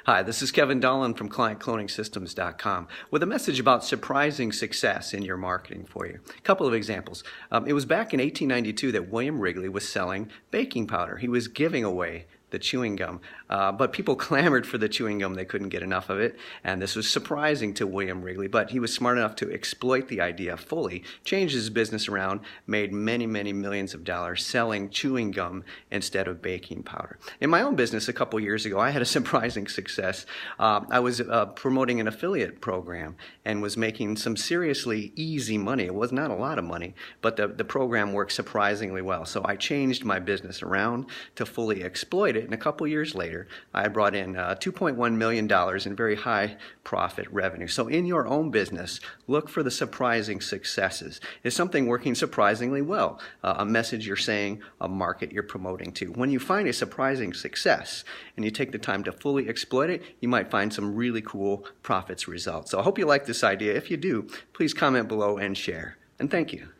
Hi, this is Kevin Dolan from ClientCloningsystems.com with a message about surprising success in your marketing for you. A couple of examples. It was back in 1892 that William Wrigley was selling baking powder. He was giving away the chewing gum, but people clamored for the chewing gum. They couldn't get enough of it, and this was surprising to William Wrigley, but he was smart enough to exploit the idea fully, changed his business around, made many millions of dollars selling chewing gum instead of baking powder. In my own business a couple years ago, I had a surprising success. I was promoting an affiliate program and was making some seriously easy money. It was not a lot of money, but the program worked surprisingly well. So I changed my business around to fully exploit it. And a couple years later, I brought in $2.1 million in very high profit revenue. So in your own business, look for the surprising successes. Is something working surprisingly well? A message you're saying, a market you're promoting to. When you find a surprising success and you take the time to fully exploit it, you might find some really cool profits results. So I hope you like this idea. If you do, please comment below and share. And thank you.